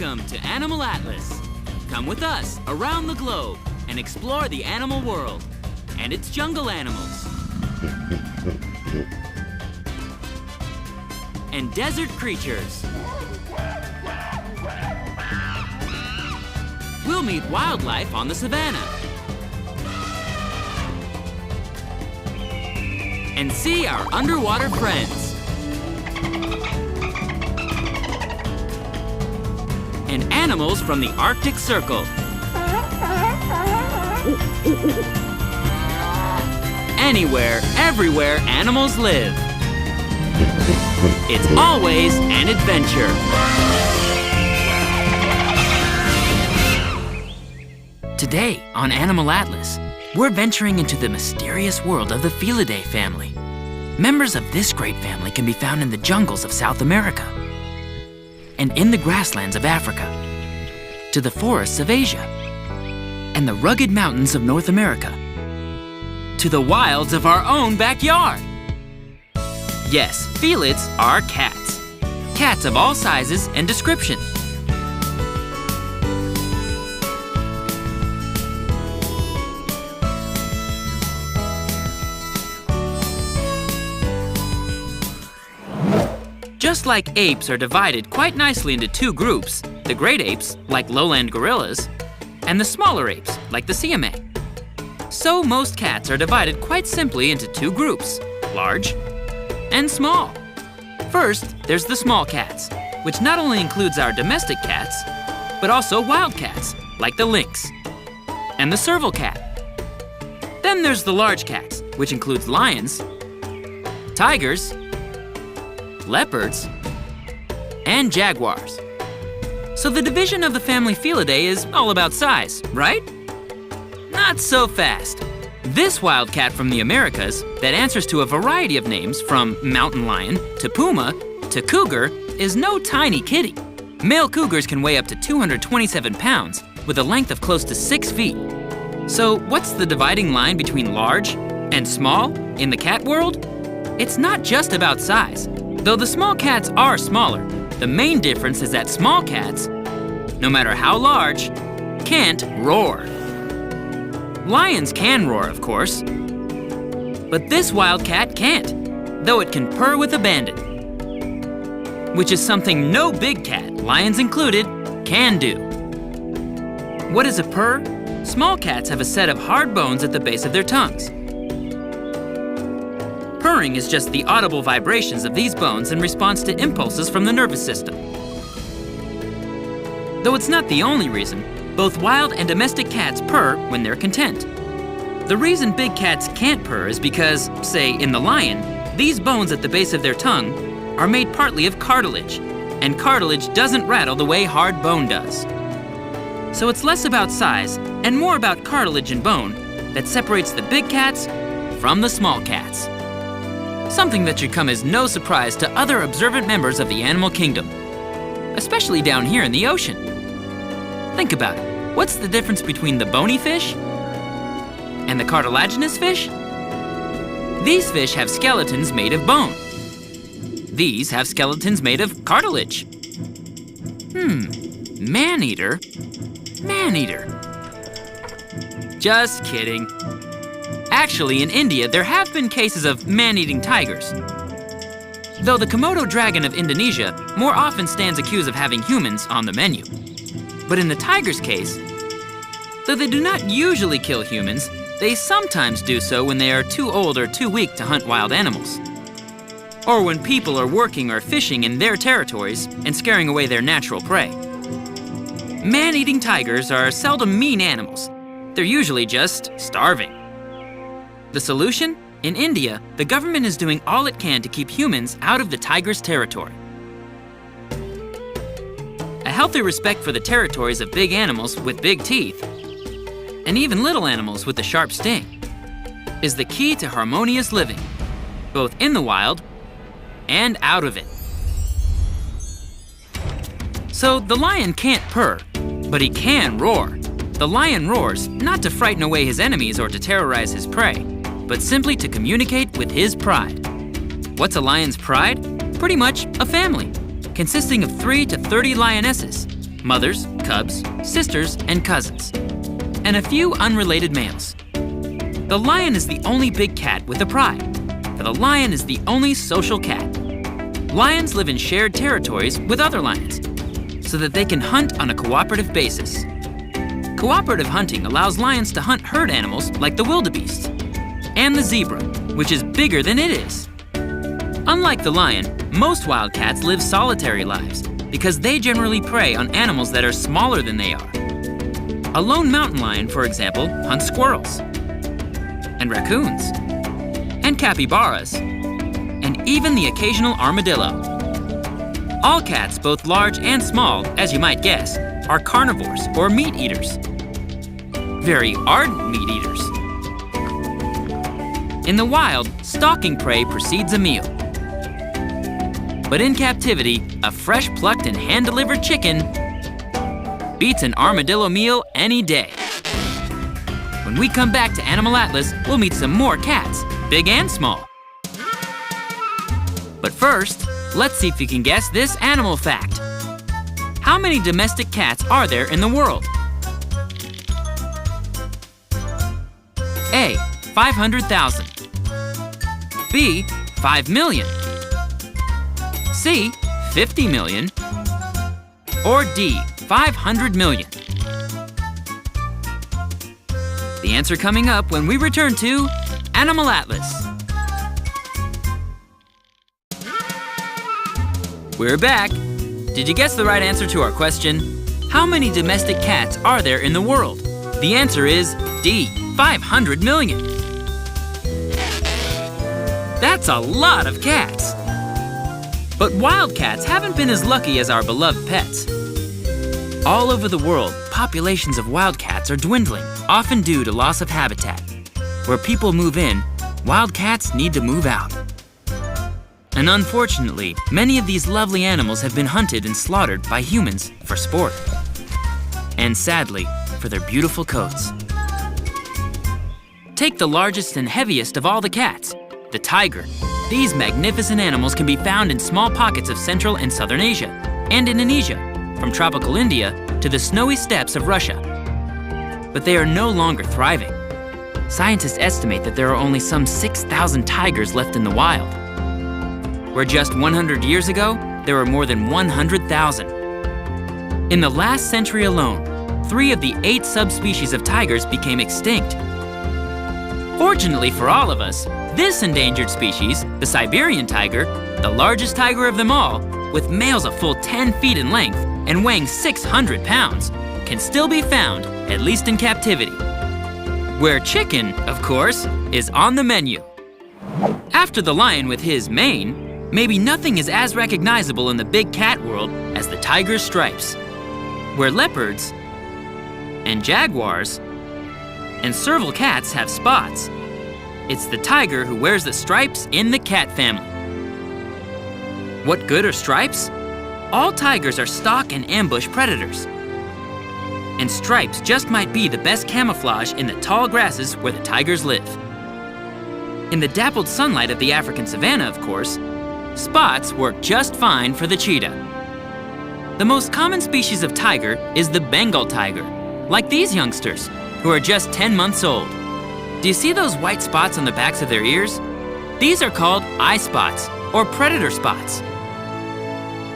Welcome to Animal Atlas. Come with us around the globe and explore the animal world and its jungle animals and desert creatures. We'll meet wildlife on the savannah and see our underwater friends. And animals from the Arctic Circle. Anywhere, everywhere animals live. It's always an adventure. Today on Animal Atlas, we're venturing into the mysterious world of the Felidae family. Members of this great family can be found in the jungles of South America, and in the grasslands of Africa, to the forests of Asia, and the rugged mountains of North America, to the wilds of our own backyard. Yes, felids are cats. Cats of all sizes and description. Just like apes are divided quite nicely into two groups, the great apes, like lowland gorillas, and the smaller apes, like the Siamang. So most cats are divided quite simply into two groups, large and small. First, there's the small cats, which not only includes our domestic cats, but also wild cats, like the lynx and the serval cat. Then there's the large cats, which includes lions, tigers, leopards, and jaguars. So the division of the family Felidae is all about size, right? Not so fast. This wildcat from the Americas that answers to a variety of names from mountain lion to puma to cougar is no tiny kitty. Male cougars can weigh up to 227 pounds with a length of close to 6 feet. So what's the dividing line between large and small in the cat world? It's not just about size. Though the small cats are smaller, the main difference is that small cats, no matter how large, can't roar. Lions can roar, of course, but this wildcat can't, though it can purr with abandon, which is something no big cat, lions included, can do. What is a purr? Small cats have a set of hard bones at the base of their tongues. Purring is just the audible vibrations of these bones in response to impulses from the nervous system. Though it's not the only reason, both wild and domestic cats purr when they're content. The reason big cats can't purr is because, say, in the lion, these bones at the base of their tongue are made partly of cartilage, and cartilage doesn't rattle the way hard bone does. So it's less about size and more about cartilage and bone that separates the big cats from the small cats. Something that should come as no surprise to other observant members of the animal kingdom, especially down here in the ocean. Think about it. What's the difference between the bony fish and the cartilaginous fish? These fish have skeletons made of bone. These have skeletons made of cartilage. Man-eater? Man-eater. Just kidding. Actually, in India, there have been cases of man-eating tigers. Though the Komodo dragon of Indonesia more often stands accused of having humans on the menu. But in the tiger's case, though they do not usually kill humans, they sometimes do so when they are too old or too weak to hunt wild animals. Or when people are working or fishing in their territories and scaring away their natural prey. Man-eating tigers are seldom mean animals. They're usually just starving. The solution? In India, the government is doing all it can to keep humans out of the tiger's territory. A healthy respect for the territories of big animals with big teeth, and even little animals with a sharp sting, is the key to harmonious living, both in the wild and out of it. So the lion can't purr, but he can roar. The lion roars not to frighten away his enemies or to terrorize his prey, but simply to communicate with his pride. What's a lion's pride? Pretty much a family, consisting of 3 to 30 lionesses, mothers, cubs, sisters, and cousins, and a few unrelated males. The lion is the only big cat with a pride, for the lion is the only social cat. Lions live in shared territories with other lions, so that they can hunt on a cooperative basis. Cooperative hunting allows lions to hunt herd animals like the wildebeest and the zebra, which is bigger than it is. Unlike the lion, most wild cats live solitary lives because they generally prey on animals that are smaller than they are. A lone mountain lion, for example, hunts squirrels, and raccoons, and capybaras, and even the occasional armadillo. All cats, both large and small, as you might guess, are carnivores or meat eaters. Very ardent meat eaters. In the wild, stalking prey precedes a meal. But in captivity, a fresh plucked and hand-delivered chicken beats an armadillo meal any day. When we come back to Animal Atlas, we'll meet some more cats, big and small. But first, let's see if you can guess this animal fact. How many domestic cats are there in the world? A, 500,000. B, 5 million. C, 50 million. Or D, 500 million. The answer coming up when we return to Animal Atlas. We're back. Did you guess the right answer to our question? How many domestic cats are there in the world? The answer is D, 500 million. That's a lot of cats. But wild cats haven't been as lucky as our beloved pets. All over the world, populations of wild cats are dwindling, often due to loss of habitat. Where people move in, wild cats need to move out. And unfortunately, many of these lovely animals have been hunted and slaughtered by humans for sport. And sadly, for their beautiful coats. Take the largest and heaviest of all the cats, the tiger. These magnificent animals can be found in small pockets of Central and Southern Asia and Indonesia, from tropical India to the snowy steppes of Russia. But they are no longer thriving. Scientists estimate that there are only some 6,000 tigers left in the wild, where just 100 years ago, there were more than 100,000. In the last century alone, 3 of the 8 subspecies of tigers became extinct. Fortunately for all of us, this endangered species, the Siberian tiger, the largest tiger of them all, with males a full 10 feet in length and weighing 600 pounds, can still be found, at least in captivity. Where chicken, of course, is on the menu. After the lion with his mane, maybe nothing is as recognizable in the big cat world as the tiger's stripes. Where leopards and jaguars and serval cats have spots, it's the tiger who wears the stripes in the cat family. What good are stripes? All tigers are stalk and ambush predators. And stripes just might be the best camouflage in the tall grasses where the tigers live. In the dappled sunlight of the African savanna, of course, spots work just fine for the cheetah. The most common species of tiger is the Bengal tiger, like these youngsters, who are just 10 months old. Do you see those white spots on the backs of their ears? These are called eye spots, or predator spots.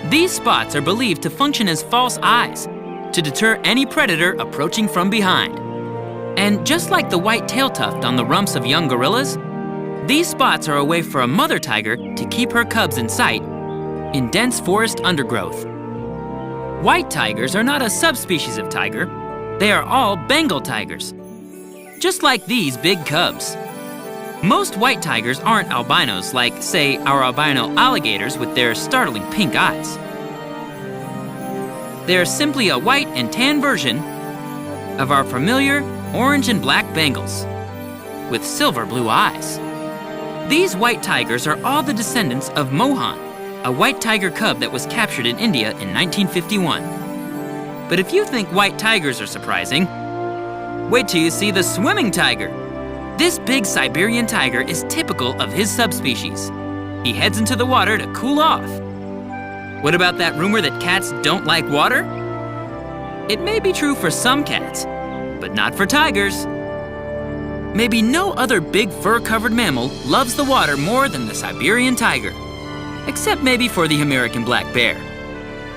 These spots are believed to function as false eyes, to deter any predator approaching from behind. And just like the white tail tuft on the rumps of young gorillas, these spots are a way for a mother tiger to keep her cubs in sight in dense forest undergrowth. White tigers are not a subspecies of tiger. They are all Bengal tigers, just like these big cubs. Most white tigers aren't albinos like, say, our albino alligators with their startling pink eyes. They are simply a white and tan version of our familiar orange and black Bengals with silver blue eyes. These white tigers are all the descendants of Mohan, a white tiger cub that was captured in India in 1951. But if you think white tigers are surprising, wait till you see the swimming tiger. This big Siberian tiger is typical of his subspecies. He heads into the water to cool off. What about that rumor that cats don't like water? it may be true for some cats, but not for tigers. Maybe no other big fur-covered mammal loves the water more than the Siberian tiger, except maybe for the American black bear.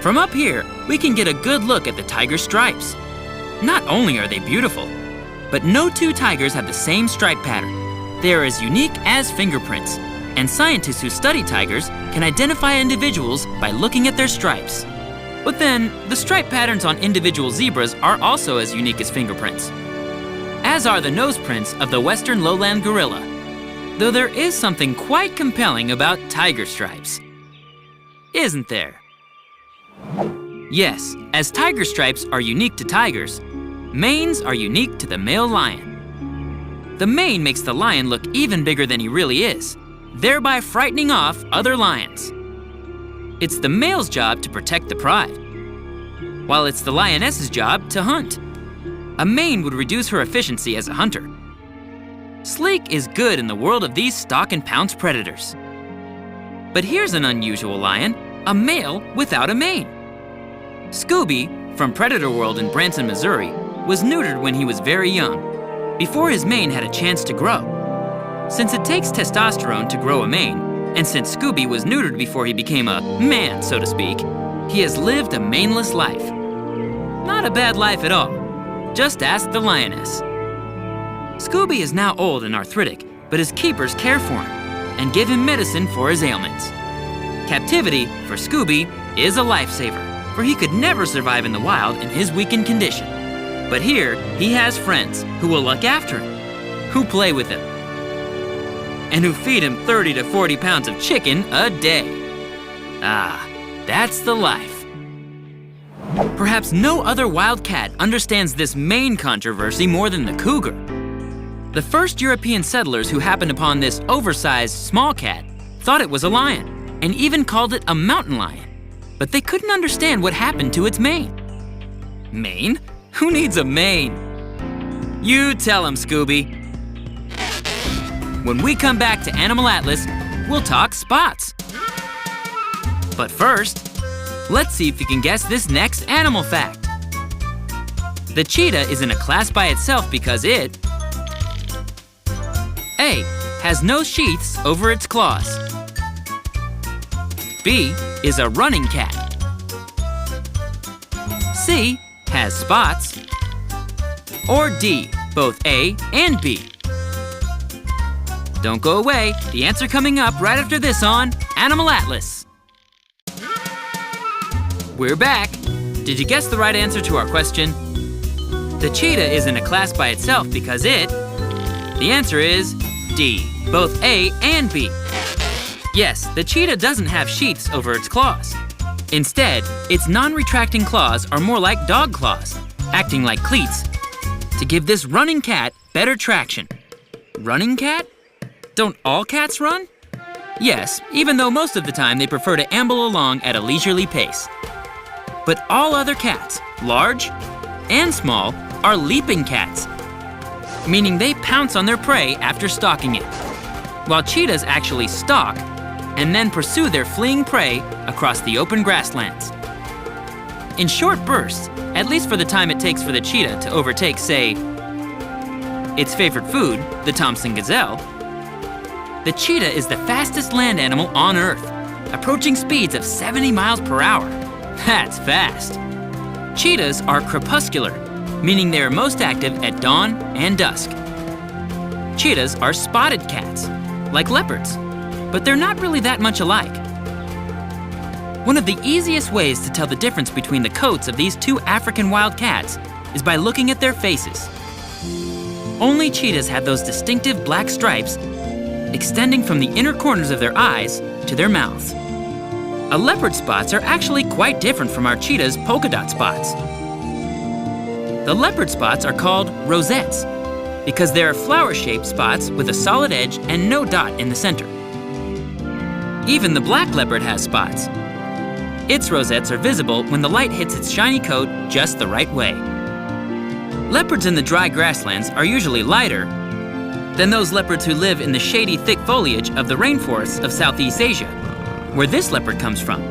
From up here, we can get a good look at the tiger stripes. Not only are they beautiful, but no two tigers have the same stripe pattern. They are as unique as fingerprints, and scientists who study tigers can identify individuals by looking at their stripes. But then, the stripe patterns on individual zebras are also as unique as fingerprints, as are the nose prints of the western lowland gorilla, though there is something quite compelling about tiger stripes. Isn't there? Yes, as tiger stripes are unique to tigers, manes are unique to the male lion. The mane makes the lion look even bigger than he really is, thereby frightening off other lions. It's the male's job to protect the pride, while it's the lioness's job to hunt. A mane would reduce her efficiency as a hunter. Sleek is good in the world of these stalk and pounce predators. But here's an unusual lion, a male without a mane. Scooby, from Predator World in Branson, Missouri, was neutered when he was very young, before his mane had a chance to grow. Since it takes testosterone to grow a mane, and since Scooby was neutered before he became a man, so to speak, he has lived a maneless life. Not a bad life at all. Just ask the lioness. Scooby is now old and arthritic, but his keepers care for him and give him medicine for his ailments. Captivity, for Scooby, is a lifesaver, for he could never survive in the wild in his weakened condition. But here, he has friends who will look after him, who play with him, and who feed him 30 to 40 pounds of chicken a day. Ah, that's the life. Perhaps no other wild cat understands this mane controversy more than the cougar. The first European settlers who happened upon this oversized small cat thought it was a lion, and even called it a mountain lion. But they couldn't understand what happened to its mane. Mane? Who needs a mane? You tell him, Scooby. When we come back to Animal Atlas, we'll talk spots. But first, let's see if you can guess this next animal fact. The cheetah is in a class by itself because it A. Has no sheaths over its claws. B. Is a running cat. C. Has spots. Or D. Both A and B. Don't go away. The answer coming up right after this on Animal Atlas. We're back. Did you guess the right answer to our question? The cheetah is in a class by itself because it... The answer is D, both A and B. Yes, the cheetah doesn't have sheaths over its claws. Instead, its non-retracting claws are more like dog claws, acting like cleats, to give this running cat better traction. Running cat? Don't all cats run? Yes, even though most of the time they prefer to amble along at a leisurely pace. But all other cats, large and small, are leaping cats, meaning they pounce on their prey after stalking it, while cheetahs actually stalk and then pursue their fleeing prey across the open grasslands. In short bursts, at least for the time it takes for the cheetah to overtake, say, its favorite food, the Thompson gazelle, the cheetah is the fastest land animal on Earth, approaching speeds of 70 miles per hour. That's fast. Cheetahs are crepuscular, meaning they are most active at dawn and dusk. Cheetahs are spotted cats, like leopards, but they're not really that much alike. One of the easiest ways to tell the difference between the coats of these two African wild cats is by looking at their faces. Only cheetahs have those distinctive black stripes extending from the inner corners of their eyes to their mouths. A leopard's spots are actually quite different from our cheetah's polka dot spots. The leopard spots are called rosettes because they are flower-shaped spots with a solid edge and no dot in the center. Even the black leopard has spots. Its rosettes are visible when the light hits its shiny coat just the right way. Leopards in the dry grasslands are usually lighter than those leopards who live in the shady, thick foliage of the rainforests of Southeast Asia, where this leopard comes from.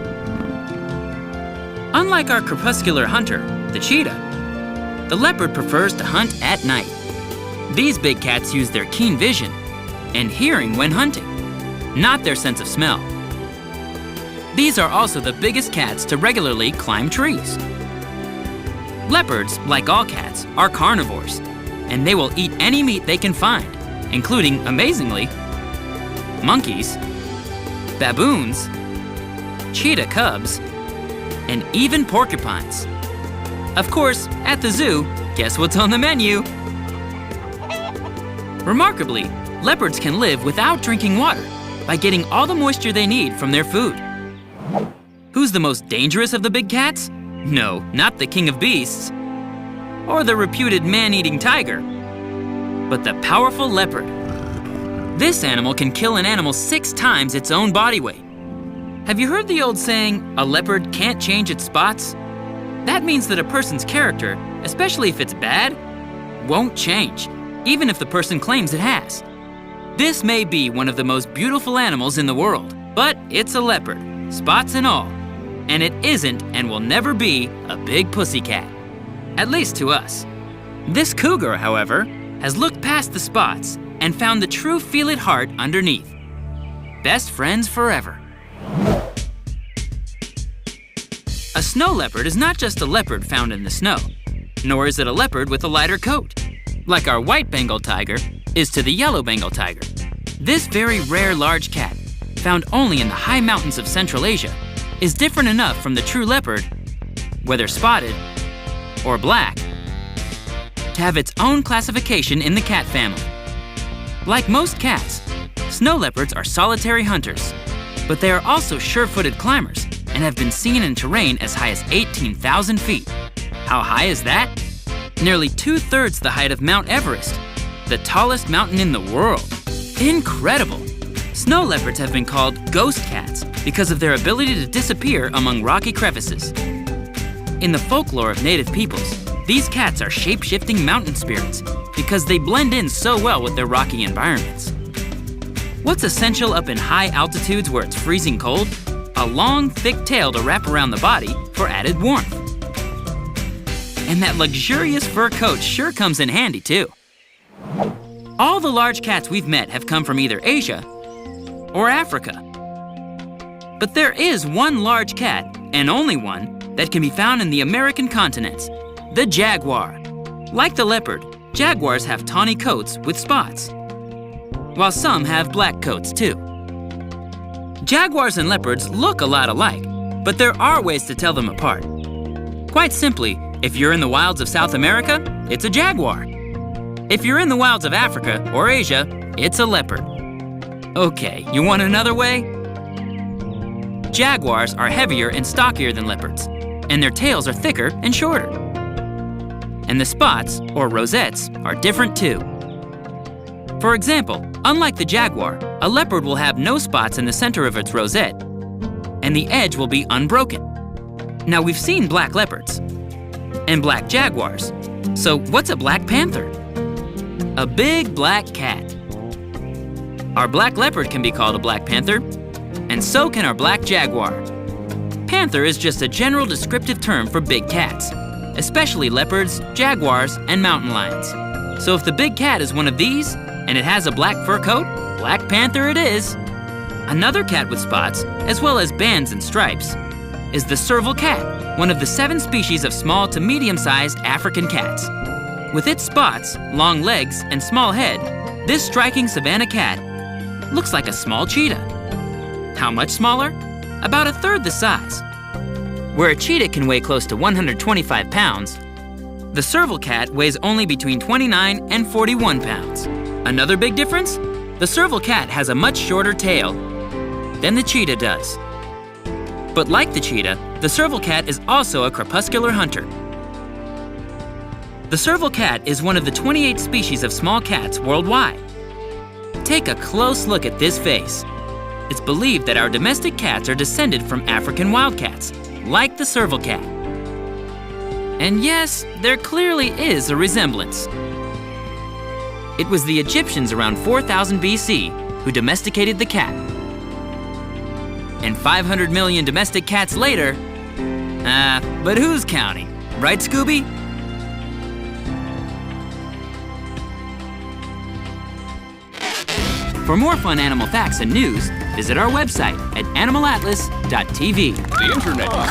Unlike our crepuscular hunter, the cheetah. The leopard prefers to hunt at night. These big cats use their keen vision and hearing when hunting, not their sense of smell. These are also the biggest cats to regularly climb trees. Leopards, like all cats, are carnivores, and they will eat any meat they can find, including, amazingly, monkeys, baboons, cheetah cubs, and even porcupines. Of course, at the zoo, guess what's on the menu? Remarkably, leopards can live without drinking water by getting all the moisture they need from their food. Who's the most dangerous of the big cats? No, not the king of beasts, or the reputed man-eating tiger, but the powerful leopard. This animal can kill an animal 6 times its own body weight. Have you heard the old saying, a leopard can't change its spots? That means that a person's character, especially if it's bad, won't change, even if the person claims it has. This may be one of the most beautiful animals in the world, but it's a leopard, spots and all. And it isn't and will never be a big pussycat, at least to us. This cougar, however, has looked past the spots and found the true feel-it heart underneath. Best friends forever. A snow leopard is not just a leopard found in the snow, nor is it a leopard with a lighter coat, like our white Bengal tiger is to the yellow Bengal tiger. This very rare large cat, found only in the high mountains of Central Asia, is different enough from the true leopard, whether spotted or black, to have its own classification in the cat family. Like most cats, snow leopards are solitary hunters, but they are also sure-footed climbers and have been seen in terrain as high as 18,000 feet. How high is that? Nearly 2/3 the height of Mount Everest, the tallest mountain in the world. Incredible! Snow leopards have been called ghost cats because of their ability to disappear among rocky crevices. In the folklore of native peoples, these cats are shape-shifting mountain spirits because they blend in so well with their rocky environments. What's essential up in high altitudes where it's freezing cold? A long, thick tail to wrap around the body for added warmth. And that luxurious fur coat sure comes in handy too. All the large cats we've met have come from either Asia or Africa. But there is one large cat, and only one, that can be found in the American continents, the jaguar. Like the leopard, jaguars have tawny coats with spots, while some have black coats too. Jaguars and leopards look a lot alike, but there are ways to tell them apart. Quite simply, if you're in the wilds of South America, it's a jaguar. If you're in the wilds of Africa or Asia, it's a leopard. Okay, you want another way? Jaguars are heavier and stockier than leopards, and their tails are thicker and shorter. And the spots, or rosettes, are different too. For example, unlike the jaguar, a leopard will have no spots in the center of its rosette, and the edge will be unbroken. Now we've seen black leopards and black jaguars, so what's a black panther? A big black cat. Our black leopard can be called a black panther, and so can our black jaguar. Panther is just a general descriptive term for big cats, especially leopards, jaguars, and mountain lions. So if the big cat is one of these, and it has a black fur coat, Black Panther it is. Another cat with spots, as well as bands and stripes, is the serval cat, one of the 7 species of small to medium-sized African cats. With its spots, long legs, and small head, this striking savanna cat looks like a small cheetah. How much smaller? About 1/3 the size. Where a cheetah can weigh close to 125 pounds, the serval cat weighs only between 29 and 41 pounds. Another big difference? The serval cat has a much shorter tail than the cheetah does. But like the cheetah, the serval cat is also a crepuscular hunter. The serval cat is one of the 28 species of small cats worldwide. Take a close look at this face. It's believed that our domestic cats are descended from African wildcats, like the serval cat. And yes, there clearly is a resemblance. It was the Egyptians around 4000 BC who domesticated the cat. And 500 million domestic cats later, but who's counting? Right, Scooby? For more fun animal facts and news, visit our website at animalatlas.tv. The internet is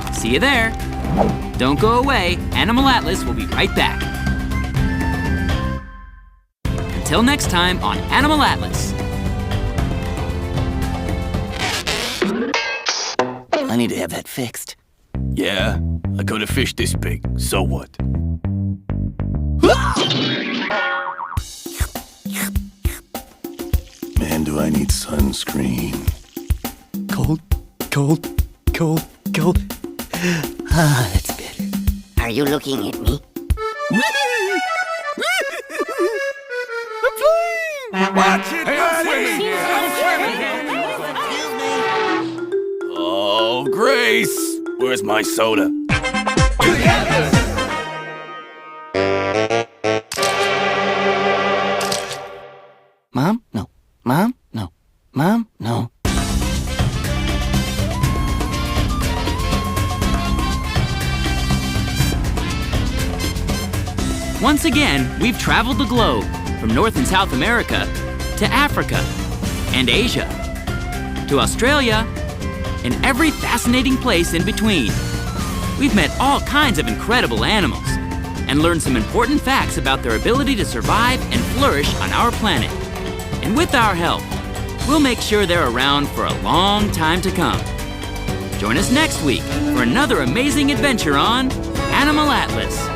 safe. See you there. Don't go away. Animal Atlas will be right back. Until next time on Animal Atlas. I need to have that fixed. Yeah, I caught a fish this big. So what? Man, do I need sunscreen. Cold, cold, cold, cold. Ah, that's better. Are you looking at me? Watch it! Hey, I'm swimming! Oh, Grace! Where's my soda? Mom? No. Mom? No. Mom? No. Once again, we've traveled the globe from North and South America to Africa and Asia to Australia and every fascinating place in between. We've met all kinds of incredible animals and learned some important facts about their ability to survive and flourish on our planet. And with our help, we'll make sure they're around for a long time to come. Join us next week for another amazing adventure on Animal Atlas.